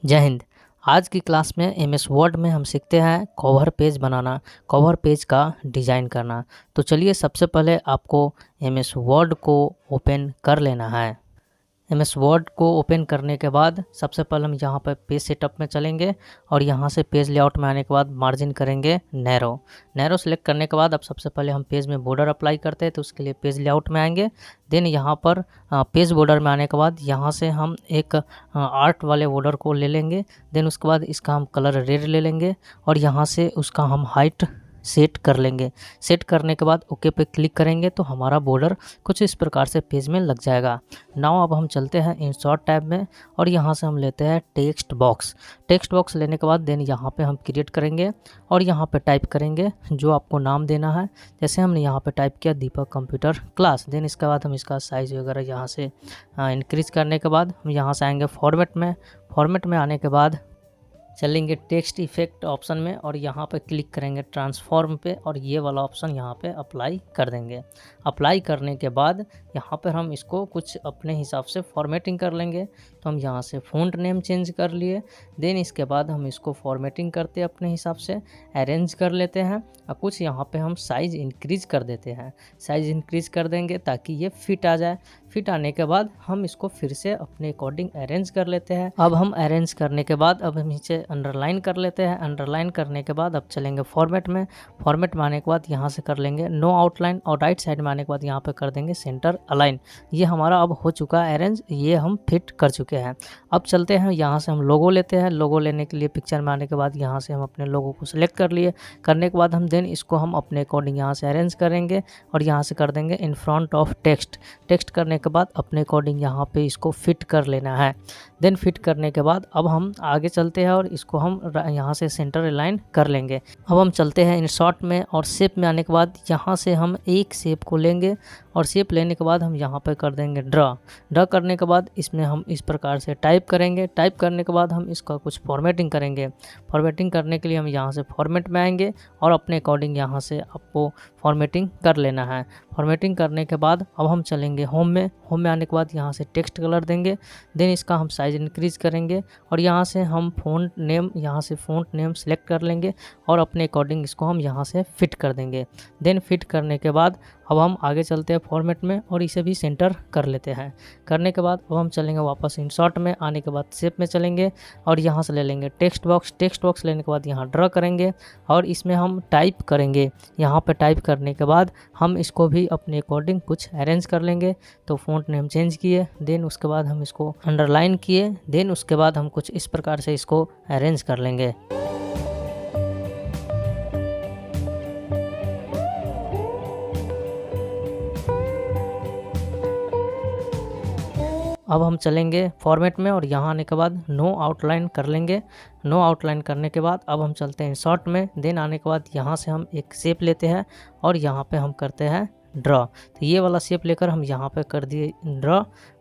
जय हिंद। आज की क्लास में एमएस वर्ड में हम सीखते हैं कवर पेज बनाना, कवर पेज का डिज़ाइन करना। तो चलिए सबसे पहले आपको एमएस वर्ड को ओपन कर लेना है। एमएस वर्ड को ओपन करने के बाद सबसे पहले हम यहाँ पर पेज सेटअप में चलेंगे और यहाँ से पेज लेआउट में आने के बाद मार्जिन करेंगे नैरो सेलेक्ट करने के बाद अब सबसे पहले हम पेज में बॉर्डर अप्लाई करते हैं, तो उसके लिए पेज लेआउट में आएंगे। देन यहाँ पर पेज बॉर्डर में आने के बाद यहाँ से हम एक आर्ट वाले बॉर्डर को ले लेंगे। देन उसके बाद इसका हम कलर रेड ले लेंगे और यहाँ से उसका हम हाइट सेट कर लेंगे। सेट करने के बाद ओके पे क्लिक करेंगे तो हमारा बॉर्डर कुछ इस प्रकार से पेज में लग जाएगा। नाउ अब हम चलते हैं इंसर्ट टैब में और यहाँ से हम लेते हैं टेक्स्ट बॉक्स लेने के बाद देन यहाँ पे हम क्रिएट करेंगे और यहाँ पे टाइप करेंगे जो आपको नाम देना है। जैसे हमने यहाँ पे टाइप किया दीपक कंप्यूटर क्लास। देन इसके बाद हम इसका साइज़ वगैरह यहाँ से इंक्रीज करने के बाद हम यहाँ से आएंगे फॉर्मेट में आने के बाद चलेंगे टेक्स्ट इफेक्ट ऑप्शन में और यहाँ पे क्लिक करेंगे ट्रांसफॉर्म पे और ये वाला ऑप्शन यहाँ पे अप्लाई कर देंगे। अप्लाई करने के बाद यहाँ पर हम इसको कुछ अपने हिसाब से फॉर्मेटिंग कर लेंगे। तो हम यहाँ से फ़ॉन्ट नेम चेंज कर लिए। देन इसके बाद हम इसको फॉर्मेटिंग करते अपने हिसाब से अरेंज कर लेते हैं और कुछ यहाँ पे हम साइज़ इंक्रीज़ कर देते हैं। साइज़ इंक्रीज़ कर देंगे ताकि ये फिट आ जाए। फिट आने के बाद हम इसको फिर से अपने अकॉर्डिंग अरेंज कर लेते हैं। अब हम अरेंज करने के बाद अब हम नीचे अंडरलाइन कर लेते हैं। अंडरलाइन करने के बाद अब चलेंगे फॉर्मेट में आने के बाद यहाँ से कर लेंगे नो आउटलाइन और राइट साइड में आने के बाद यहाँ पे कर देंगे सेंटर अलाइन। ये हमारा अब हो चुका है अरेंज, ये हम फिट कर चुके हैं। अब चलते हैं यहाँ से हम लोगो लेते हैं। लोगो लेने के लिए पिक्चर में आने के बाद यहाँ से हम अपने लोगो को सिलेक्ट कर लिए। करने के बाद हम देन इसको हम अपने अकॉर्डिंग यहाँ से अरेंज करेंगे और यहाँ से कर देंगे इन फ्रंट ऑफ टेक्स्ट करने के बाद अपने अकॉर्डिंग यहाँ पे इसको फिट कर लेना है। देन फिट करने के बाद अब हम आगे चलते हैं और इसको हम यहाँ से सेंटर अलाइन कर लेंगे। अब हम चलते हैं इंसर्ट में और शेप में आने के बाद यहाँ से हम एक शेप को लेंगे और शेप लेने के बाद हम यहाँ पे कर देंगे ड्रा करने के बाद इसमें हम इस प्रकार से टाइप करेंगे। टाइप करने के बाद हम इसका कुछ फॉर्मेटिंग करेंगे। फॉर्मेटिंग करने के लिए हम यहाँ से फॉर्मेट में आएंगे और अपने अकॉर्डिंग यहाँ से आपको फॉर्मेटिंग कर लेना है। फॉर्मेटिंग करने के बाद अब हम चलेंगे होम में आने के बाद यहाँ से टेक्स्ट कलर देंगे। देन इसका हम साइज़ इंक्रीज़ करेंगे और यहाँ से हम फ़ॉन्ट नेम सेलेक्ट कर लेंगे और अपने अकॉर्डिंग इसको हम यहाँ से फिट कर देंगे। देन फिट करने के बाद अब हम आगे चलते हैं फॉर्मेट में और इसे भी सेंटर कर लेते हैं। करने के बाद अब हम चलेंगे वापस इंसर्ट में आने के बाद शेप में चलेंगे और यहाँ से ले लेंगे टेक्स्ट बॉक्स लेने के बाद यहाँ ड्रा करेंगे और इसमें हम टाइप करेंगे। यहाँ पे टाइप करने के बाद हम इसको भी अपने अकॉर्डिंग कुछ अरेंज कर लेंगे। तो फ़ॉन्ट नेम चेंज किए, देन उसके बाद हम इसको अंडरलाइन किए, देन उसके बाद हम कुछ इस प्रकार से इसको अरेंज कर लेंगे। अब हम चलेंगे फॉर्मेट में और यहाँ आने के बाद नो आउटलाइन कर लेंगे। नो आउटलाइन करने के बाद अब हम चलते हैं इंसर्ट में। देन आने के बाद यहाँ से हम एक शेप लेते हैं और यहाँ पे हम करते हैं ड्रा। तो ये वाला शेप लेकर हम यहाँ पे कर दिए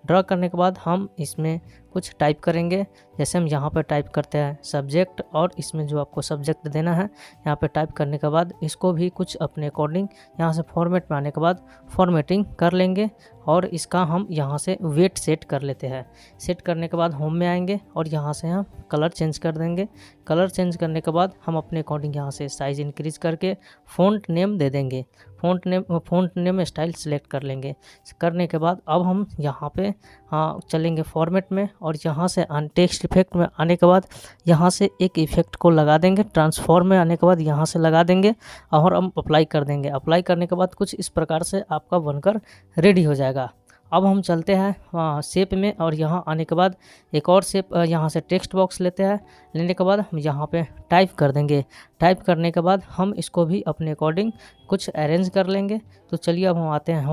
ड्रा करने के बाद हम इसमें कुछ टाइप करेंगे। जैसे हम यहाँ पे टाइप करते हैं सब्जेक्ट और इसमें जो आपको सब्जेक्ट देना है यहाँ पे टाइप करने के बाद इसको भी कुछ अपने अकॉर्डिंग यहाँ से फॉर्मेट में आने के बाद फॉर्मेटिंग कर लेंगे और इसका हम यहाँ से वेट सेट कर लेते हैं। सेट करने के बाद होम में आएंगे और यहाँ से हम कलर चेंज कर देंगे। कलर चेंज करने के बाद हम अपने अकॉर्डिंग यहाँ से साइज़ इंक्रीज़ करके फ़ॉन्ट नेम दे देंगे। फ़ॉन्ट नेम स्टाइल सेलेक्ट कर लेंगे। करने के बाद अब हम यहाँ पे चलेंगे फॉर्मेट में और यहाँ से टेक्स्ट इफेक्ट में आने के बाद यहाँ से एक इफेक्ट को लगा देंगे। ट्रांसफॉर्म में आने के बाद यहाँ से लगा देंगे और हम अप्लाई कर देंगे। अप्लाई करने के बाद कुछ इस प्रकार से आपका बनकर रेडी हो जाएगा। अब हम चलते हैं शेप में और यहाँ आने के बाद एक और शेप यहाँ से टेक्स्ट बॉक्स लेते हैं। लेने के बाद हम यहाँ पे टाइप कर देंगे। टाइप करने के बाद हम इसको भी अपने अकॉर्डिंग कुछ अरेंज कर लेंगे। तो चलिए अब हम आते हैं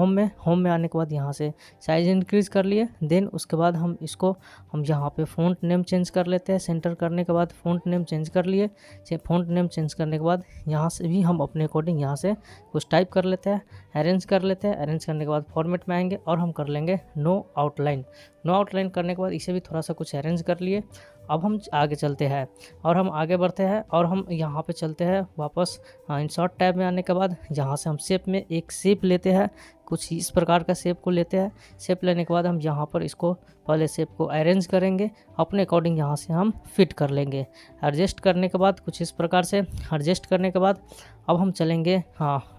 होम में आने के बाद यहाँ से साइज़ इंक्रीज़ कर लिए। देन उसके बाद हम इसको यहाँ पे फ़ॉन्ट नेम चेंज कर लेते हैं। सेंटर करने के बाद फ़ॉन्ट नेम चेंज कर लिए। फ़ॉन्ट नेम चेंज करने के बाद यहाँ से भी हम अपने अकॉर्डिंग यहाँ से कुछ टाइप कर लेते हैं, अरेंज कर लेते हैं। अरेंज करने के बाद फॉर्मेट में आएंगे और हम कर लेंगे नो आउटलाइन। नो आउटलाइन करने के बाद इसे भी थोड़ा सा कुछ अरेंज कर लिए। अब हम आगे चलते हैं और हम आगे बढ़ते हैं और हम यहाँ पे चलते हैं वापस इंसर्ट टैब में आने के बाद यहाँ से हम शेप में एक शेप लेते हैं, कुछ इस प्रकार का शेप को लेते हैं। शेप लेने के बाद हम यहाँ पर इसको पहले शेप को अरेंज करेंगे, अपने अकॉर्डिंग यहाँ से हम फिट कर लेंगे। एडजस्ट करने के बाद कुछ इस प्रकार से एडजस्ट करने के बाद अब हम चलेंगे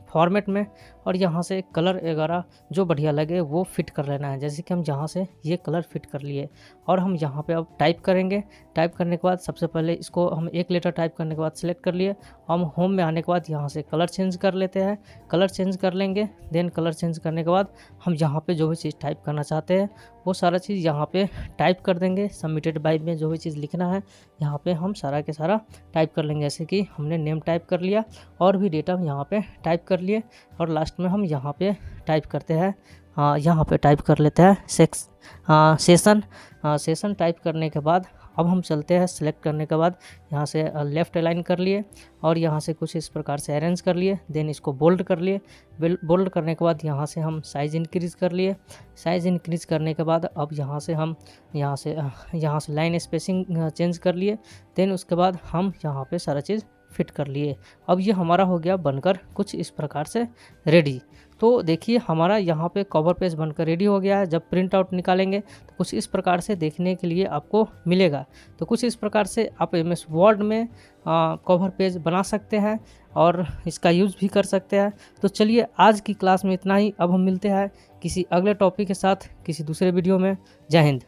फॉर्मेट में और यहाँ से कलर वगैरह जो बढ़िया लगे वो फिट कर लेना है। जैसे कि हम यहाँ से ये कलर फिट कर लिए और हम यहाँ पे अब टाइप करेंगे। टाइप करने के बाद सबसे पहले इसको हम एक लेटर टाइप करने के बाद सिलेक्ट कर लिए। हम होम में आने के बाद यहाँ से कलर चेंज कर लेते हैं, कलर चेंज कर लेंगे। देन कलर चेंज करने के बाद हम यहाँ पे जो भी चीज़ टाइप करना चाहते हैं वो सारा चीज़ यहाँ पे टाइप कर देंगे। सबमिटेड बाय में जो भी चीज़ लिखना है यहाँ पे हम सारा के सारा टाइप कर लेंगे। जैसे कि हमने नेम टाइप कर लिया और भी डेटा हम यहाँ पे टाइप कर लिए और लास्ट में हम यहाँ पे टाइप करते हैं, यहाँ पे टाइप कर लेते हैं सेशन। सेशन टाइप करने के बाद अब हम चलते हैं सिलेक्ट करने के बाद यहाँ से लेफ़्ट अलाइन कर लिए और यहाँ से कुछ इस प्रकार से अरेंज कर लिए। देन इसको बोल्ड कर लिए। बोल्ड करने के बाद यहाँ से हम साइज़ इंक्रीज़ कर लिए। साइज़ इंक्रीज़ करने के बाद अब यहाँ से हम यहाँ से लाइन स्पेसिंग चेंज कर लिए। देन उसके बाद हम यहाँ पे सारा चीज़ फिट कर लिए। अब ये हमारा हो गया बनकर कुछ इस प्रकार से रेडी। तो देखिए हमारा यहाँ पे कवर पेज बनकर रेडी हो गया है। जब प्रिंट आउट निकालेंगे तो कुछ इस प्रकार से देखने के लिए आपको मिलेगा। तो कुछ इस प्रकार से आप MS वर्ड में कवर पेज बना सकते हैं और इसका यूज़ भी कर सकते हैं। तो चलिए आज की क्लास में इतना ही। अब हम मिलते हैं किसी अगले टॉपिक के साथ किसी दूसरे वीडियो में। जय हिंद।